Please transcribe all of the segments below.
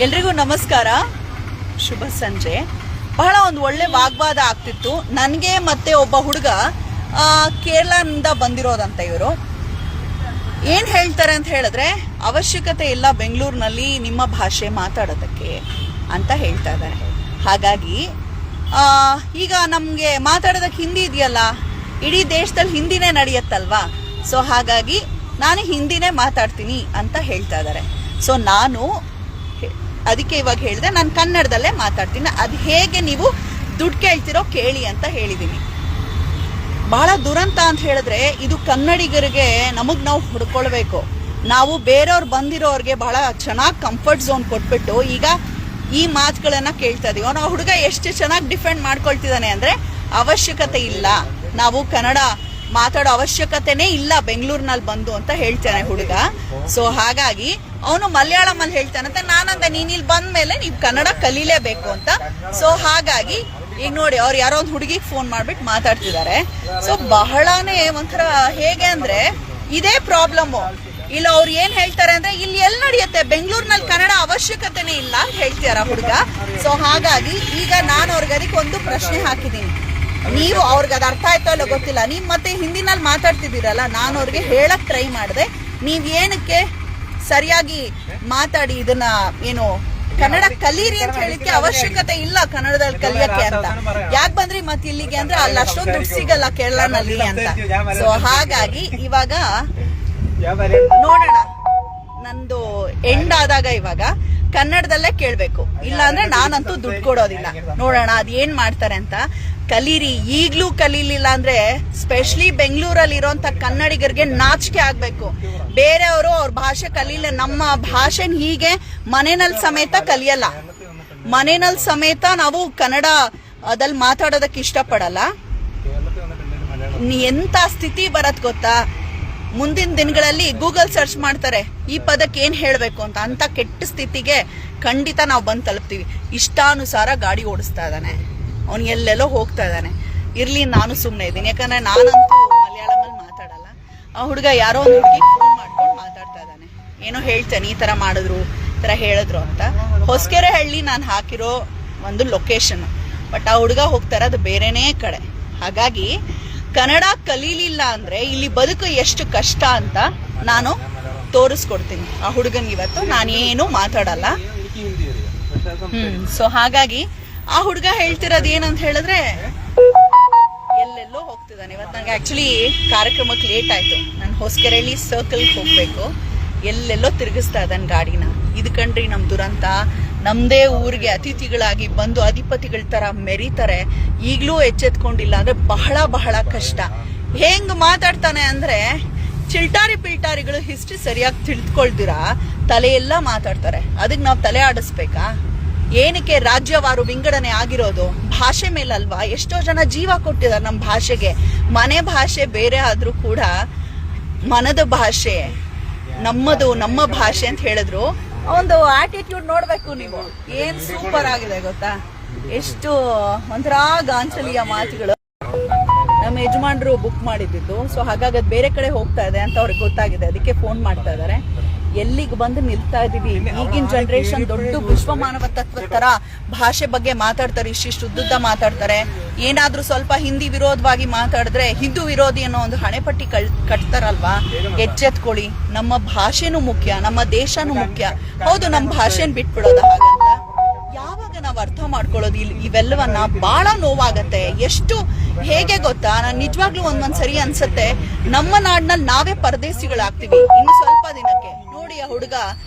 ಎಲ್ರಿಗೂ ನಮಸ್ಕಾರ, ಶುಭ ಸಂಜೆ. ಬಹಳ ಒಂದು ಒಳ್ಳೆ ವಾಗ್ವಾದ ಆಗ್ತಿತ್ತು ನನಗೆ ಮತ್ತೆ ಒಬ್ಬ ಹುಡುಗ ಕೇರಳದಿಂದ ಬಂದಿರೋದಂತ. ಇವರು ಏನು ಹೇಳ್ತಾರೆ ಅಂತ ಹೇಳಿದ್ರೆ, ಅವಶ್ಯಕತೆ ಇಲ್ಲ ಬೆಂಗಳೂರಿನಲ್ಲಿ ನಿಮ್ಮ ಭಾಷೆ ಮಾತಾಡೋದಕ್ಕೆ ಅಂತ ಹೇಳ್ತಾ ಇದ್ದಾರೆ. ಹಾಗಾಗಿ ಈಗ ನಮಗೆ ಮಾತಾಡೋದಕ್ಕೆ ಹಿಂದಿ ಇದೆಯಲ್ಲ, ಇಡೀ ದೇಶದಲ್ಲಿ ಹಿಂದಿನೇ ನಡೆಯುತ್ತಲ್ವಾ. ಸೊ ಹಾಗಾಗಿ ನಾನು ಹಿಂದಿನೇ ಮಾತಾಡ್ತೀನಿ ಅಂತ ಹೇಳ್ತಾ ಇದ್ದಾರೆ. ಸೊ ನಾನು ಅದಕ್ಕೆ ಇವಾಗ ಹೇಳಿದೆ, ನಾನು ಕನ್ನಡದಲ್ಲೇ ಮಾತಾಡ್ತೀನಿ. ಅದು ಹೇಗೆ ನೀವು ದುಡ್ಡು ಕೇಳ್ತಿರೋ ಕೇಳಿ ಅಂತ ಹೇಳಿದ್ದೀನಿ. ಬಹಳ ದುರಂತ ಅಂತ ಹೇಳಿದ್ರೆ, ಇದು ಕನ್ನಡಿಗರಿಗೆ ನಮಗೆ ನಾವು ಹುಡ್ಕೊಳ್ಬೇಕು. ನಾವು ಬೇರೆಯವ್ರು ಬಂದಿರೋರಿಗೆ ಬಹಳ ಚೆನ್ನಾಗಿ ಕಂಫರ್ಟ್ ಝೋನ್ ಕೊಟ್ಬಿಟ್ಟು ಈಗ ಈ ಮಾತುಗಳನ್ನ ಕೇಳ್ತಾ ಇದೀವಿ. ಅವನು ಹುಡುಗ ಎಷ್ಟು ಚೆನ್ನಾಗಿ ಡಿಫೆಂಡ್ ಮಾಡ್ಕೊಳ್ತಿದ್ದಾನೆ ಅಂದರೆ, ಅವಶ್ಯಕತೆ ಇಲ್ಲ, ನಾವು ಕನ್ನಡ ಮಾತಾಡೋ ಅವಶ್ಯಕತೆನೇ ಇಲ್ಲ ಬೆಂಗಳೂರಿನಲ್ಲಿ ಬಂದು ಅಂತ ಹೇಳ್ತಾನೆ ಹುಡುಗ. ಸೊ ಹಾಗಾಗಿ ಅವನು ಮಲಯಾಳಮಲ್ಲಿ ಹೇಳ್ತಾನಂತೆ. ನಾನಂದ ನೀನ್ ಇಲ್ಲಿ ಬಂದ ಮೇಲೆ ನೀವು ಕನ್ನಡ ಕಲೀಲೇಬೇಕು ಅಂತ. ಸೊ ಹಾಗಾಗಿ ಈಗ ನೋಡಿ, ಅವ್ರು ಯಾರೋ ಒಂದು ಹುಡುಗಿಗೆ ಫೋನ್ ಮಾಡ್ಬಿಟ್ಟು ಮಾತಾಡ್ತಿದ್ದಾರೆ. ಸೊ ಬಹಳನೇ ಒಂಥರ ಹೇಗೆ ಅಂದ್ರೆ ಇದೇ ಪ್ರಾಬ್ಲಮ್ಮು. ಇಲ್ಲ ಅವ್ರು ಏನ್ ಹೇಳ್ತಾರೆ ಅಂದ್ರೆ, ಇಲ್ಲಿ ಎಲ್ಲಿ ನಡೆಯುತ್ತೆ ಬೆಂಗಳೂರಿನಲ್ಲಿ ಕನ್ನಡ ಅವಶ್ಯಕತೆನೇ ಇಲ್ಲ ಅಂತ ಹೇಳ್ತಾರ ಹುಡುಗ. ಸೊ ಹಾಗಾಗಿ ಈಗ ನಾನು ಅವ್ರಿಗೆ ಅದಕ್ಕೆ ಒಂದು ಪ್ರಶ್ನೆ ಹಾಕಿದ್ದೀನಿ. ನೀವು ಅವ್ರಿಗೆ ಅದು ಅರ್ಥ ಆಯ್ತೋ ಇಲ್ಲ ಗೊತ್ತಿಲ್ಲ, ನೀವು ಮತ್ತೆ ಹಿಂದಿನಲ್ಲಿ ಮಾತಾಡ್ತಿದ್ದೀರಲ್ಲ, ನಾನು ಅವ್ರಿಗೆ ಹೇಳಕ್ ಟ್ರೈ ಮಾಡಿದೆ. ನೀವ್ ಏನಕ್ಕೆ ಸರಿಯಾಗಿ ಮಾತಾಡಿ ಇದನ್ನ ಏನು ಕನ್ನಡ ಕಲೀರಿ ಅಂತ ಹೇಳಿಕ್ಕೆ ಅವಶ್ಯಕತೆ ಇಲ್ಲ ಕನ್ನಡದಲ್ಲಿ ಕಲಿಯಕ್ಕೆ ಅಂತ. ಯಾಕೆ ಬಂದ್ರಿ ಮತ್ತೆ ಇಲ್ಲಿಗೆ ಅಂದ್ರೆ, ಅಲ್ಲಿ ಅಷ್ಟೊಂದು ದುಡ್ಡು ಸಿಗಲ್ಲ ಕೇರಳನಲ್ಲಿ ಅಂತ. ಸೊ ಹಾಗಾಗಿ ಇವಾಗ ನೋಡೋಣ, ನಂದು ಎಂಡ್ ಆದಾಗ ಇವಾಗ ಕನ್ನಡದಲ್ಲೇ ಕೇಳ್ಬೇಕು. ಇಲ್ಲ ಅಂದ್ರೆ ನಾನಂತೂ ದುಡ್ಡು ಕೊಡೋದಿಲ್ಲ. ನೋಡೋಣ ಅದ್ ಏನ್ ಮಾಡ್ತಾರೆ ಅಂತ. ಕಲೀರಿ, ಈಗ್ಲೂ ಕಲೀಲಿಲ್ಲ ಅಂದ್ರೆ ಸ್ಪೆಷಲಿ ಬೆಂಗಳೂರಲ್ಲಿ ಇರೋಂತ ಕನ್ನಡಿಗರಿಗೆ ನಾಚಿಕೆ ಆಗ್ಬೇಕು. ಬೇರೆಯವರು ಅವ್ರ ಭಾಷೆ ಕಲೀಲ, ನಮ್ಮ ಭಾಷೆನ ಹೀಗೆ ಮನೆಯಲ್ಲಿ ಸಮೇತ ಕಲಿಯಲ್ಲ. ಮನೆಯಲ್ಲಿ ಸಮೇತ ನಾವು ಕನ್ನಡ ಅದಲ್ಲಿ ಮಾತಾಡೋದಕ್ಕೆ ಇಷ್ಟಪಡಲ್ಲ. ಎಂತ ಸ್ಥಿತಿ ಬರತ್ ಗೊತ್ತಾ? ಮುಂದಿನ ದಿನಗಳಲ್ಲಿ ಗೂಗಲ್ ಸರ್ಚ್ ಮಾಡ್ತಾರೆ ಈ ಪದಕ್ಕೆ ಏನ್ ಹೇಳ್ಬೇಕು ಅಂತ ಕೆಟ್ಟ ಸ್ಥಿತಿಗೆ ಖಂಡಿತ ನಾವು ಬಂದು ತಲುಪ್ತೀವಿ. ಇಷ್ಟಾನುಸಾರ ಗಾಡಿ ಓಡಿಸ್ತಾ ಇದ್ದಾನೆ, ಅವ್ನು ಎಲ್ಲೆಲ್ಲೋ ಹೋಗ್ತಾ ಇದ್ದಾನೆ. ಇರ್ಲಿ, ನಾನು ಸುಮ್ಮನೆ ಇದ್ದೀನಿ, ಯಾಕಂದ್ರೆ ನಾನಂತೂ ಮಲಯಾಳಮಲ್ಲಿ ಮಾತಾಡಲ್ಲ. ಆ ಹುಡುಗ ಯಾರೋ ಒಂದು ಹುಡುಗಿ ಫೋನ್ ಮಾಡ್ಕೊಂಡು ಮಾತಾಡ್ತಾ ಇದ್ದಾನೆ. ಏನೋ ಹೇಳ್ತಾನೆ, ಈ ತರ ಮಾಡಿದ್ರು, ಈ ತರ ಹೇಳಿದ್ರು ಅಂತ. ಹೊಸಕೆರೆ ಹಳ್ಳಿ ನಾನು ಹಾಕಿರೋ ಒಂದು ಲೊಕೇಶನ್, ಬಟ್ ಆ ಹುಡುಗ ಹೋಗ್ತಾರೆ ಅದು ಬೇರೆನೇ ಕಡೆ. ಹಾಗಾಗಿ ಕನ್ನಡ ಕಲೀಲಿಲ್ಲ ಅಂದ್ರೆ ಇಲ್ಲಿ ಬದುಕು ಎಷ್ಟು ಕಷ್ಟ ಅಂತ ನಾನು ತೋರಿಸ್ಕೊಡ್ತೀನಿ ಆ ಹುಡುಗನ್ಗೆ. ಇವತ್ತು ನಾನೇನು ಮಾತಾಡಲ್ಲ. ಸೊ ಹಾಗಾಗಿ ಆ ಹುಡುಗ ಹೇಳ್ತಿರೋದು ಏನಂತ ಹೇಳಿದ್ರೆ, ಎಲ್ಲೆಲ್ಲೋ ಹೋಗ್ತಿದ್ದಾನೆ. ಇವತ್ತು ನನಗೆ ಆಕ್ಚುಲಿ ಕಾರ್ಯಕ್ರಮಕ್ಕೆ ಲೇಟ್ ಆಯ್ತು. ನಾನು ಹೊಸಕೆರೆಹಳ್ಳಿ ಸರ್ಕಲ್ಗೆ ಹೋಗ್ಬೇಕು, ಎಲ್ಲೆಲ್ಲೋ ತಿರುಗಿಸ್ತಾ ಇದ್ದಾನೆ ಗಾಡಿನ. ಇದು ಕಂಡ್ರಿ ನಮ್ ದುರಂತ. ನಮ್ದೇ ಊರಿಗೆ ಅತಿಥಿಗಳಾಗಿ ಬಂದು ಅಧಿಪತಿಗಳ ತರ ಮೆರೀತಾರೆ. ಈಗ್ಲೂ ಎಚ್ಚೆತ್ಕೊಂಡಿಲ್ಲ ಅಂದ್ರೆ ಬಹಳ ಬಹಳ ಕಷ್ಟ. ಹೆಂಗ್ ಮಾತಾಡ್ತಾನೆ ಅಂದ್ರೆ, ಚಿಲ್ಟಾರಿ ಪಿಲ್ಟಾರಿಗಳು ಹಿಸ್ಟ್ರಿ ಸರಿಯಾಗಿ ತಿಳಿದುಕೊಳ್ದಿರಾ ತಲೆಯೆಲ್ಲ ಮಾತಾಡ್ತಾರೆ. ಅದಕ್ಕೆ ನಾವು ತಲೆ ಆಡಿಸ್ಬೇಕಾ? ಏನಕ್ಕೆ ರಾಜ್ಯವಾರು ವಿಂಗಡಣೆ ಆಗಿರೋದು? ಭಾಷೆ ಮೇಲಲ್ವಾ? ಎಷ್ಟೋ ಜನ ಜೀವ ಕೊಟ್ಟಿದ್ದಾರೆ ನಮ್ಮ ಭಾಷೆಗೆ. ಮನೆ ಭಾಷೆ ಬೇರೆ ಆದ್ರೂ ಕೂಡ ಮನದ ಭಾಷೆ ನಮ್ಮದು, ನಮ್ಮ ಭಾಷೆ ಅಂತ ಹೇಳಿದ್ರು. ಒಂದು ಆಟಿಟ್ಯೂಡ್ ನೋಡ್ಬೇಕು ನೀವು, ಏನ್ ಸೂಪರ್ ಆಗಿದೆ ಗೊತ್ತಾ? ಎಷ್ಟು ಒಂಥರ ಗಾಂಚಲಿಯ ಮಾತುಗಳು. ನಮ್ಮ ಯಜಮಾನ್ರು ಬುಕ್ ಮಾಡಿದ್ದು. ಸೊ ಹಾಗಾಗಿ ಅದು ಬೇರೆ ಕಡೆ ಹೋಗ್ತಾ ಇದೆ ಅಂತ ಅವ್ರಿಗೆ ಗೊತ್ತಾಗಿದೆ, ಅದಕ್ಕೆ ಫೋನ್ ಮಾಡ್ತಾ ಇದಾರೆ. ಎಲ್ಲಿಗೆ ಬಂದು ನಿಲ್ತಾ ಇದೀವಿ? ಈಗಿನ ಜನರೇಷನ್ ದೊಡ್ಡ ವಿಶ್ವಮಾನವ ತತ್ವ ತರ ಭಾಷೆ ಬಗ್ಗೆ ಮಾತಾಡ್ತಾರೆ, ಇಷ್ಟಿಷ್ಟು ಉದ್ದುದ್ದ ಮಾತಾಡ್ತಾರೆ. ಏನಾದ್ರೂ ಸ್ವಲ್ಪ ಹಿಂದಿ ವಿರೋಧವಾಗಿ ಮಾತಾಡಿದ್ರೆ ಹಿಂದೂ ವಿರೋಧಿ ಅನ್ನೋ ಒಂದು ಹಣೆಪಟ್ಟಿ ಕಟ್ತಾರಲ್ವಾ? ಎಚ್ಚೆತ್ಕೊಳ್ಳಿ, ನಮ್ಮ ಭಾಷೆನೂ ಮುಖ್ಯ, ನಮ್ಮ ದೇಶನೂ ಮುಖ್ಯ. ಹೌದು, ನಮ್ಮ ಭಾಷೆನ ಬಿಟ್ಬಿಡೋದ ಹಾಗಂತ ಯಾವಾಗ ನಾವು ಅರ್ಥ ಮಾಡ್ಕೊಳ್ಳೋದು ಇವೆಲ್ಲವನ್ನ ಬಹಳ ನೋವಾಗತ್ತೆ. ಎಷ್ಟು ಹೇಗೆ ಗೊತ್ತಾ? ನಾನು ನಿಜವಾಗ್ಲೂ ಒಂದೊಂದ್ಸರಿ ಅನ್ಸತ್ತೆ, ನಮ್ಮ ನಾಡಿನಲ್ಲಿ ನಾವೇ ಪರದೇಶಿಗಳಾಗ್ತೀವಿ ಇನ್ನು ಸ್ವಲ್ಪ ದಿನಕ್ಕೆ. ನೋಡಿ ಆ ಹುಡುಗ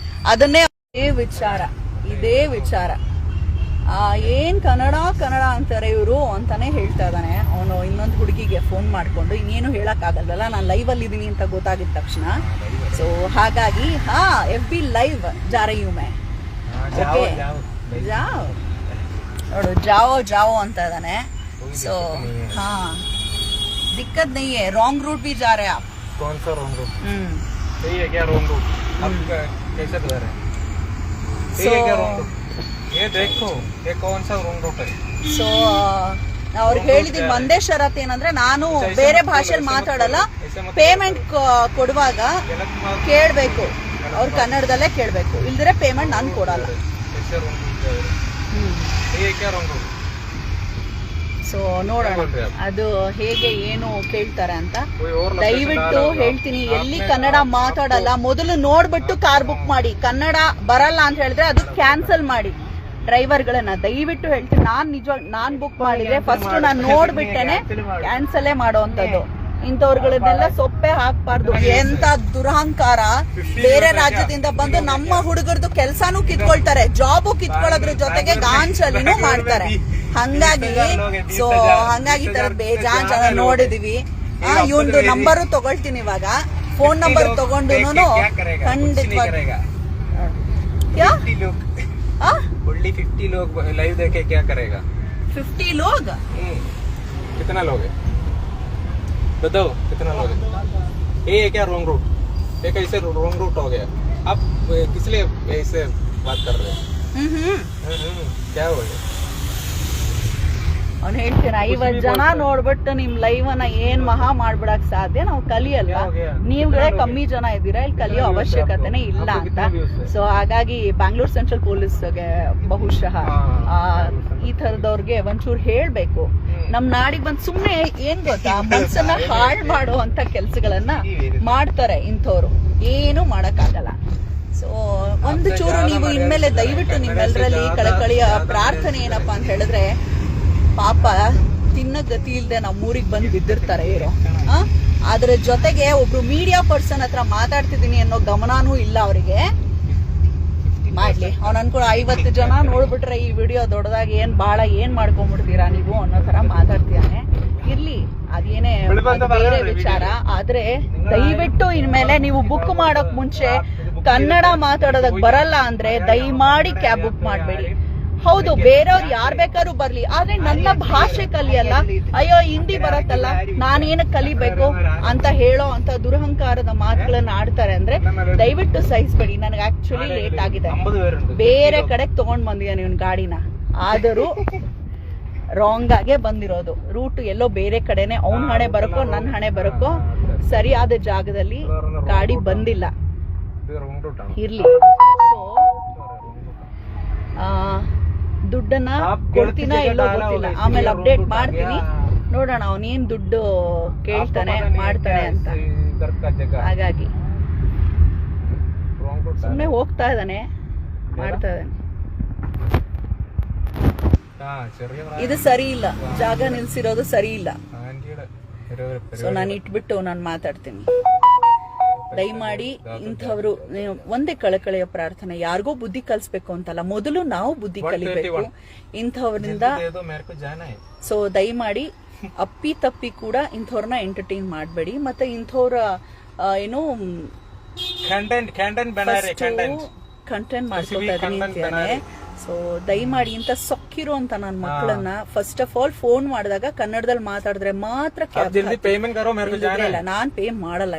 ಅದನ್ನೇ ಇದೇ ವಿಚಾರ ಏನ್ ಕನ್ನಡ ಅಂತಾರೆ ಇವರು ಅಂತಾನೆ ಹೇಳ್ತಾ ಇದ್ದಾನೆ. ಅವನು ಇನ್ನೊಂದು ಹುಡುಗಿಗೆ ಫೋನ್ ಮಾಡ್ಕೊಂಡು, ಇನ್ನೇನು ಹೇಳಕ್ ಆಗಲ್ವಲ್ಲ, ನಾನು ಲೈವ್ ಅಲ್ಲಿ ಇದೀನಿ ಅಂತ ಗೊತ್ತಾಗಿದ ತಕ್ಷಣ. ಸೊ ಹಾಗಾಗಿ FB ಲೈವ್ ಜಾ ರಹಿ ಹೂಂ ಮೈ. ಓಕೆ, ಜಾವ್ ನೋಡು, ಜಾವೋ ಅಂತ ಇದ್ದಾನೆ. ಸೊ दिक्कत नहीं है, रॉन्ग रूट भी जा रहे हैं आप. कौन सा रॉन्ग रूट? सही है क्या रॉन्ग रूट? आप कैसे बता रहे हैं? सही है क्या रॉन्ग रूट? ये देखो, ये कौन सा रॉन्ग रूट है? ಸೊ ಅವ್ರಿಗೆ ಹೇಳಿದೀನಿ, ಒಂದೇ ಷರತ್ತು ಏನಂದ್ರೆ, ನಾನು ಬೇರೆ ಭಾಷೆಯಲ್ಲಿ ಮಾತಾಡಲ್ಲ, ಪೇಮೆಂಟ್ ಕೊಡುವಾಗ ಕೇಳಬೇಕು, ಅವ್ರು ಕನ್ನಡದಲ್ಲೇ ಕೇಳಬೇಕು, ಇಲ್ದಿರೆ ಪೇಮೆಂಟ್ ನಾನು ಕೊಡಲ್ಲ. कैसे रॉन्ग रूट जा रहे हैं? ये क्या रॉन्ग रूट? ಸೊ ನೋಡೋಣ ಅದು ಹೇಗೆ ಏನು ಕೇಳ್ತಾರೆ ಅಂತ. कोई और ದಯವಿಟ್ಟು ಹೇಳ್ತೀನಿ, ಎಲ್ಲಿ ಕನ್ನಡ ಮಾತಾಡಲ್ಲ ಮೊದಲು ನೋಡ್ಬಿಟ್ಟು ಕಾರ್ ಬುಕ್ ಮಾಡಿ. ಕನ್ನಡ ಬರಲ್ಲ ಅಂತ ಹೇಳಿದ್ರೆ ಅದು ಕ್ಯಾನ್ಸಲ್ ಮಾಡಿ. ಡ್ರೈವರ್ಗಳನ್ನ ದಯವಿಟ್ಟು ಹೇಳ್ತೀನಿ, ನಾನ್ ಬುಕ್ ಮಾಡಿದ್ರೆ ಫಸ್ಟ್ ನಾನು ನೋಡ್ಬಿಟ್ಟೇನೆ ಕ್ಯಾನ್ಸಲೇ ಮಾಡೋವಂಥದ್ದು. ಇಂಥವ್ರುಗಳನ್ನೆಲ್ಲ ಸೊಪ್ಪೆ ಹಾಕ್ಬಾರ್ದು. ಎಂತ ದುರಹಂಕಾರ. ಬೇರೆ ರಾಜ್ಯದಿಂದ ಬಂದು ನಮ್ಮ ಹುಡುಗರದು ಕೆಲ್ಸಾನು ಕಿತ್ಕೊಳ್ತಾರೆ, ಜಾಬು ಕಿತ್ಕೊಳ್ಳೋದ್ರ ಜೊತೆಗೆ ಗಾಂಚಲಿನೂ ಮಾಡ್ತಾರೆ. ಹಂಗಾಗಿ ಹಂಗಾಗಿ ತರದ್ ಬೇಜಾನ್ ಜನ ನೋಡಿದೀವಿ. ಇವಂದು ನಂಬರು ತಗೊಳ್ತೀನಿ ಇವಾಗ. ಫೋನ್ ನಂಬರ್ ತಗೊಂಡು ಖಂಡಿತವಾಗಿ 50 लोग लाइव देखे क्या करेगा? 50 लोग? कितना लोग है बताओ, कितना लोग है? ये क्या रॉन्ग रूट? ये कैसे रॉन्ग रूट हो गया? आप किस लिए ऐसे बात कर रहे हैं? क्या हो गया? ಅವ್ನು ಹೇಳ್ತೀನಿ 50 ಜನ ನೋಡ್ಬಿಟ್ಟು ನಿಮ್ ಲೈವ್ ಅನ್ನ ಏನ್ ಮಹಾ ಮಾಡ್ಬಿಡಕ್ ಸಾಧ್ಯ? ನಾವು ಕಲಿಯಲ್ಲ, ನೀವುಗಳೇ ಕಮ್ಮಿ ಜನ ಇದ್ದೀರಾ, ಇಲ್ಲಿ ಕಲಿಯೋ ಅವಶ್ಯಕತೆನೇ ಇಲ್ಲ ಅಂತ. ಸೊ ಹಾಗಾಗಿ ಬ್ಯಾಂಗ್ಳೂರ್ ಸೆಂಟ್ರಲ್ ಪೊಲೀಸ್ಗೆ ಬಹುಶಃ ಈ ತರದವ್ರಿಗೆ ಒಂಚೂರು ಹೇಳ್ಬೇಕು. ನಮ್ ನಾಡಿಗೆ ಬಂದ್ ಸುಮ್ನೆ ಏನ್ ಗೊತ್ತಾ, ಮನ್ಸನ್ನ ಹಾಳ್ ಮಾಡುವಂತ ಕೆಲ್ಸಗಳನ್ನ ಮಾಡ್ತಾರೆ ಇಂಥವ್ರು. ಏನು ಮಾಡಕ್ಕಾಗಲ್ಲ. ಸೊ ಒಂದು ಚೂರು ನೀವು ಇನ್ಮೇಲೆ ದಯವಿಟ್ಟು ನಿಮ್ಮೆಲ್ಲರಲ್ಲಿ ಕಳಕಳಿಯ ಪ್ರಾರ್ಥನೆ ಏನಪ್ಪಾ ಅಂತ ಹೇಳಿದ್ರೆ, ಪಾಪ ತಿನ್ನ ಗತಿ ಇಲ್ದೆ ನಮ್ಮೂರಿಗೆ ಬಂದು ಬಿದ್ದಿರ್ತಾರೆ ಇವರು. ಅದ್ರ ಜೊತೆಗೆ ಒಬ್ರು ಮೀಡಿಯಾ ಪರ್ಸನ್ ಹತ್ರ ಮಾತಾಡ್ತಿದ್ದೀನಿ ಅನ್ನೋ ಗಮನನೂ ಇಲ್ಲ ಅವರಿಗೆ. ಮಾಡ್ಲಿ, ಅವ್ನು ಅನ್ಕೊಂಡು 50 ಜನ ನೋಡ್ಬಿಟ್ರೆ ಈ ವಿಡಿಯೋ ದೊಡ್ಡದಾಗಿ ಏನ್ ಮಾಡ್ಕೊಂಡ್ಬಿಡ್ತೀರಾ ನೀವು ಅನ್ನೋ ತರ ಮಾತಾಡ್ತಿದ್ದಾನೆ. ಇರ್ಲಿ, ಅದೇನೇ ಬೇರೆ ವಿಚಾರ. ಆದ್ರೆ ದಯವಿಟ್ಟು ಇನ್ಮೇಲೆ ನೀವು ಬುಕ್ ಮಾಡೋಕ್ ಮುಂಚೆ ಕನ್ನಡ ಮಾತಾಡೋದಕ್ ಬರಲ್ಲ ಅಂದ್ರೆ ದಯಮಾಡಿ ಕ್ಯಾಬ್ ಬುಕ್ ಮಾಡಬೇಡಿ. ಹೌದು, ಬೇರೆಯವ್ರು ಯಾರ್ ಬೇಕಾದ್ರೂ ಬರ್ಲಿ, ಆದ್ರೆ ನನ್ನ ಭಾಷೆ ಕಲಿಯಲ್ಲ, ಅಯ್ಯೋ ಹಿಂದಿ ಬರತ್ತಲ್ಲ ನಾನೇನ ಕಲಿಬೇಕು ಅಂತ ಹೇಳೋ ಅಂತ ದುರಹಂಕಾರದ ಮಾತುಗಳನ್ನ ಆಡ್ತಾರೆ ಅಂದ್ರೆ ದಯವಿಟ್ಟು ಸಹಿಸ್ಬೇಡಿ. ನನಗೆ ಆಕ್ಚುಲಿ ಲೇಟ್ ಆಗಿದೆ, ಬೇರೆ ಕಡೆಗೆ ತಗೊಂಡ್ ಬಂದಿದ್ದಾನೆ ಇವ್ನ ಗಾಡಿನ. ಆದರೂ ರಾಂಗ್ ಆಗೇ ಬಂದಿರೋದು. ರೂಟ್ ಎಲ್ಲೋ ಬೇರೆ ಕಡೆನೆ. ಅವ್ನ ಹಣೆ ಬರಕೋ ನನ್ನ ಹಣೆ ಬರಕೋ ಸರಿಯಾದ ಜಾಗದಲ್ಲಿ ಗಾಡಿ ಬಂದಿಲ್ಲ. ಇರ್ಲಿ, ಸೊ ದುಡ್ಡನ್ನ ಕೊಡ್ತೀನ ಇಲ್ಲೋ ಗೊತ್ತಿಲ್ಲ, ಆಮೇಲೆ ಅಪ್ಡೇಟ್ ಮಾಡ್ತೀನಿ. ನೋಡೋಣ ಅವನೇನ್ ದುಡ್ಡು ಕೇಳ್ತಾನೆ ಮಾಡ್ತಾನೆ ಅಂತ. ಹಾಗಾಗಿ ಸುಮ್ನೆ ಹೋಗ್ತಾ ಇದ್ದಾನೆ, ಮಾಡ್ತಾ ಇದ್ದಾನೆ. ಇದು ಸರಿ ಇಲ್ಲ, ಜಾಗ ನಿಲ್ಸಿರೋದು ಸರಿ ಇಲ್ಲ. ಸೊ ನಾನು ಇಟ್ಬಿಟ್ಟು ನಾನು ಮಾತಾಡ್ತೀನಿ. ದಯಮಾಡಿ ಇಂಥವ್ರು ಒಂದೇ ಕಳಕಳೆಯ ಪ್ರಾರ್ಥನೆ, ಯಾರಿಗೋ ಬುದ್ಧಿ ಕಲಿಸ್ಬೇಕು ಅಂತಲ್ಲ, ಮೊದಲು ನಾವು ಬುದ್ಧಿ ಕಲಿಬೇಕು ಇಂಥವ್ರಿಂದ. ಸೊ ದಯಮಾಡಿ ಅಪ್ಪಿ ತಪ್ಪಿ ಕೂಡ ಇಂಥವ್ರನ್ನ ಎಂಟರ್ಟೈನ್ ಮಾಡಬೇಡಿ. ಮತ್ತೆ ಇಂಥವ್ರ ಏನು ಕಂಟೆಂಟ್ ಮಾಡ್ಕೊತಾ ಇದೀನಿ ಅಂತಾನೆ. ಸೊ ದಯಮಾಡಿ ಇಂಥ ಸೊಕ್ಕಿರೋ ಅಂತ ನನ್ನ ಮಕ್ಕಳನ್ನ ಫಸ್ಟ್ ಆಫ್ ಆಲ್ ಫೋನ್ ಮಾಡಿದಾಗ ಕನ್ನಡದಲ್ಲಿ ಮಾತಾಡಿದ್ರೆ ಮಾತ್ರ ಕ್ಯಾಬ್. ನಾನ್ ಪೇ ಮಾಡಲ್ಲ.